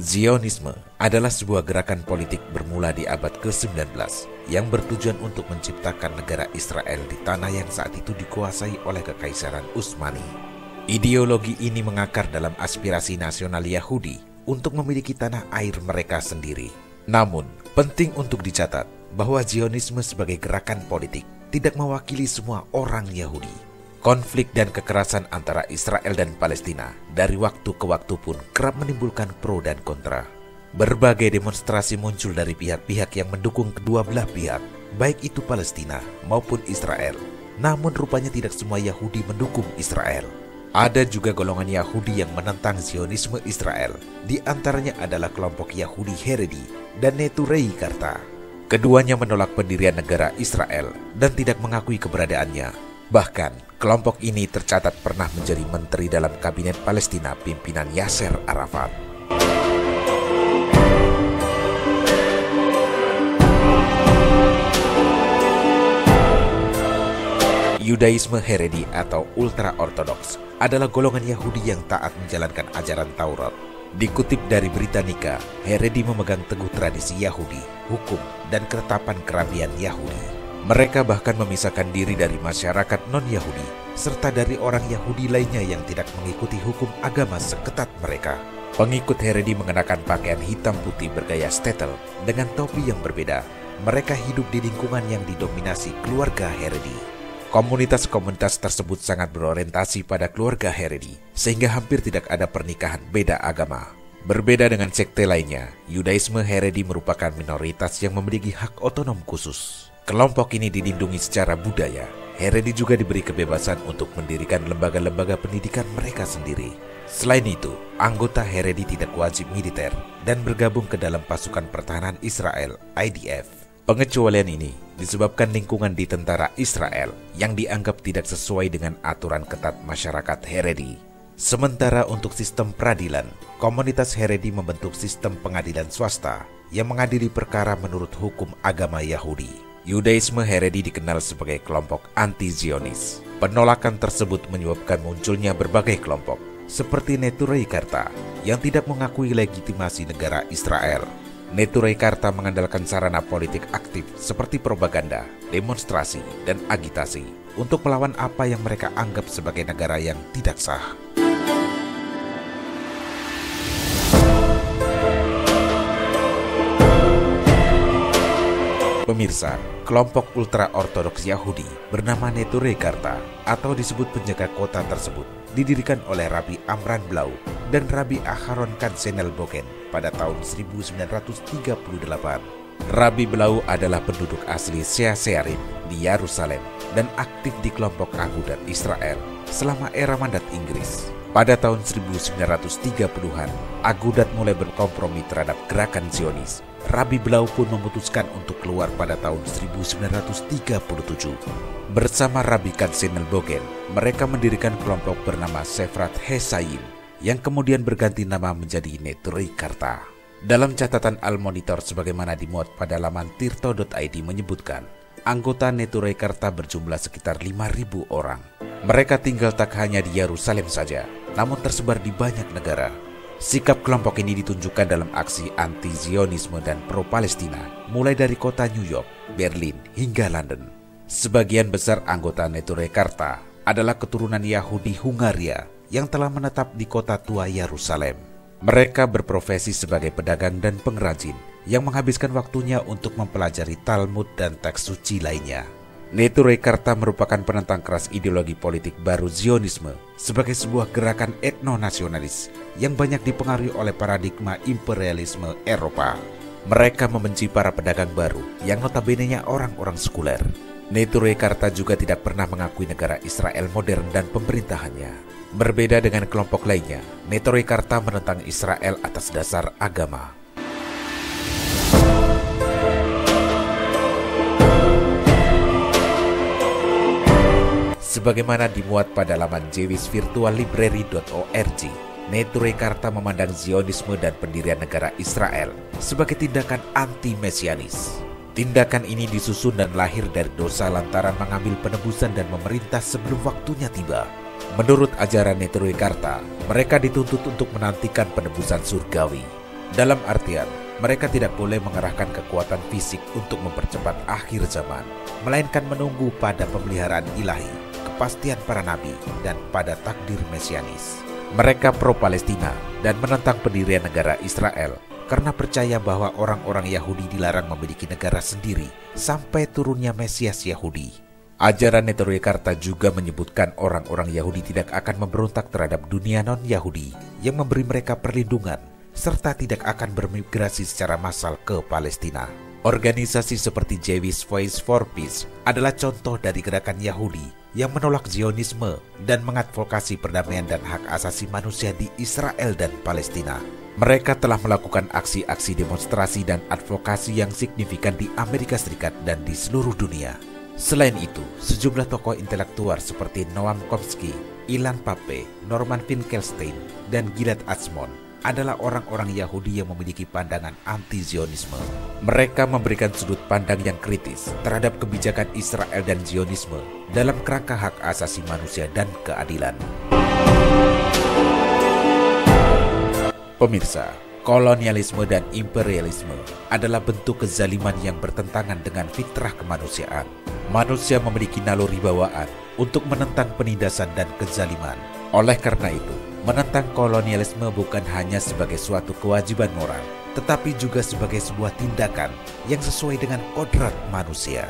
Zionisme adalah sebuah gerakan politik bermula di abad ke-19 yang bertujuan untuk menciptakan negara Israel di tanah yang saat itu dikuasai oleh Kekaisaran Utsmani. Ideologi ini mengakar dalam aspirasi nasional Yahudi untuk memiliki tanah air mereka sendiri. Namun, penting untuk dicatat bahwa Zionisme sebagai gerakan politik tidak mewakili semua orang Yahudi. Konflik dan kekerasan antara Israel dan Palestina dari waktu ke waktu pun kerap menimbulkan pro dan kontra. Berbagai demonstrasi muncul dari pihak-pihak yang mendukung kedua belah pihak, baik itu Palestina maupun Israel. Namun rupanya tidak semua Yahudi mendukung Israel. Ada juga golongan Yahudi yang menentang Zionisme Israel. Di antaranya adalah kelompok Yahudi Haredi dan Neturei Karta. Keduanya menolak pendirian negara Israel dan tidak mengakui keberadaannya. Bahkan, kelompok ini tercatat pernah menjadi menteri dalam kabinet Palestina pimpinan Yasser Arafat. Yudaisme Haredi atau ultra-ortodoks adalah golongan Yahudi yang taat menjalankan ajaran Taurat. Dikutip dari Britannica, Haredi memegang teguh tradisi Yahudi, hukum, dan ketetapan kerabian Yahudi. Mereka bahkan memisahkan diri dari masyarakat non-Yahudi, serta dari orang Yahudi lainnya yang tidak mengikuti hukum agama seketat mereka. Pengikut Haredi mengenakan pakaian hitam putih bergaya shtetl dengan topi yang berbeda. Mereka hidup di lingkungan yang didominasi keluarga Haredi. Komunitas-komunitas tersebut sangat berorientasi pada keluarga Haredi, sehingga hampir tidak ada pernikahan beda agama. Berbeda dengan sekte lainnya, Yudaisme Haredi merupakan minoritas yang memiliki hak otonom khusus. Kelompok ini dilindungi secara budaya. Haredi juga diberi kebebasan untuk mendirikan lembaga-lembaga pendidikan mereka sendiri. Selain itu, anggota Haredi tidak wajib militer dan bergabung ke dalam pasukan pertahanan Israel, IDF. Pengecualian ini disebabkan lingkungan di tentara Israel yang dianggap tidak sesuai dengan aturan ketat masyarakat Haredi. Sementara untuk sistem peradilan, komunitas Haredi membentuk sistem pengadilan swasta yang mengadili perkara menurut hukum agama Yahudi. Yudaisme Haredi dikenal sebagai kelompok anti-Zionis. Penolakan tersebut menyebabkan munculnya berbagai kelompok, seperti Neturei Karta, yang tidak mengakui legitimasi negara Israel. Neturei Karta mengandalkan sarana politik aktif seperti propaganda, demonstrasi, dan agitasi untuk melawan apa yang mereka anggap sebagai negara yang tidak sah. Pemirsa, kelompok ultra-ortodoks Yahudi bernama Neturei Karta atau disebut penjaga kota tersebut didirikan oleh Rabbi Amran Blau dan Rabbi Aharon Katzenel Bogen pada tahun 1938. Rabbi Blau adalah penduduk asli Shea Shearim di Yerusalem dan aktif di kelompok Agudat Israel selama era mandat Inggris. Pada tahun 1930-an, Agudat mulai berkompromi terhadap gerakan Zionis. Rabbi Blau pun memutuskan untuk keluar pada tahun 1937. Bersama Rabbi Katzenel Bogen, mereka mendirikan kelompok bernama Sefrat Hesayim yang kemudian berganti nama menjadi Neturei Karta. Dalam catatan Al-Monitor sebagaimana dimuat pada laman tirto.id menyebutkan, anggota Neturei Karta berjumlah sekitar 5.000 orang. Mereka tinggal tak hanya di Yerusalem saja, namun tersebar di banyak negara. Sikap kelompok ini ditunjukkan dalam aksi anti-Zionisme dan pro-Palestina, mulai dari kota New York, Berlin, hingga London. Sebagian besar anggota Neturei Karta adalah keturunan Yahudi Hungaria yang telah menetap di kota tua Yerusalem. Mereka berprofesi sebagai pedagang dan pengrajin yang menghabiskan waktunya untuk mempelajari Talmud dan teks suci lainnya. Neturei Karta merupakan penentang keras ideologi politik baru Zionisme sebagai sebuah gerakan etno-nasionalis yang banyak dipengaruhi oleh paradigma imperialisme Eropa. Mereka membenci para pedagang baru yang notabene-nya orang-orang sekuler. Neturei Karta juga tidak pernah mengakui negara Israel modern dan pemerintahannya. Berbeda dengan kelompok lainnya, Neturei Karta menentang Israel atas dasar agama. Sebagaimana dimuat pada laman jewishvirtuallibrary.org, Neturei Karta memandang Zionisme dan pendirian negara Israel sebagai tindakan anti-mesianis. Tindakan ini disusun dan lahir dari dosa lantaran mengambil penebusan dan memerintah sebelum waktunya tiba. Menurut ajaran Neturei Karta, mereka dituntut untuk menantikan penebusan surgawi. Dalam artian, mereka tidak boleh mengerahkan kekuatan fisik untuk mempercepat akhir zaman, melainkan menunggu pada pemeliharaan ilahi, kepastian para nabi, dan pada takdir mesianis. Mereka pro-Palestina dan menentang pendirian negara Israel karena percaya bahwa orang-orang Yahudi dilarang memiliki negara sendiri sampai turunnya Mesias Yahudi. Ajaran Neturei-Karta juga menyebutkan orang-orang Yahudi tidak akan memberontak terhadap dunia non-Yahudi yang memberi mereka perlindungan, serta tidak akan bermigrasi secara massal ke Palestina. Organisasi seperti Jewish Voice for Peace adalah contoh dari gerakan Yahudi yang menolak Zionisme dan mengadvokasi perdamaian dan hak asasi manusia di Israel dan Palestina. Mereka telah melakukan aksi-aksi demonstrasi dan advokasi yang signifikan di Amerika Serikat dan di seluruh dunia. Selain itu, sejumlah tokoh intelektual seperti Noam Chomsky, Ilan Pappé, Norman Finkelstein, dan Gilad Atzmon adalah orang-orang Yahudi yang memiliki pandangan anti-Zionisme. Mereka memberikan sudut pandang yang kritis terhadap kebijakan Israel dan Zionisme dalam kerangka hak asasi manusia dan keadilan. Pemirsa, kolonialisme dan imperialisme adalah bentuk kezaliman yang bertentangan dengan fitrah kemanusiaan. Manusia memiliki naluri bawaan untuk menentang penindasan dan kezaliman. Oleh karena itu, menentang kolonialisme bukan hanya sebagai suatu kewajiban moral, tetapi juga sebagai sebuah tindakan yang sesuai dengan kodrat manusia.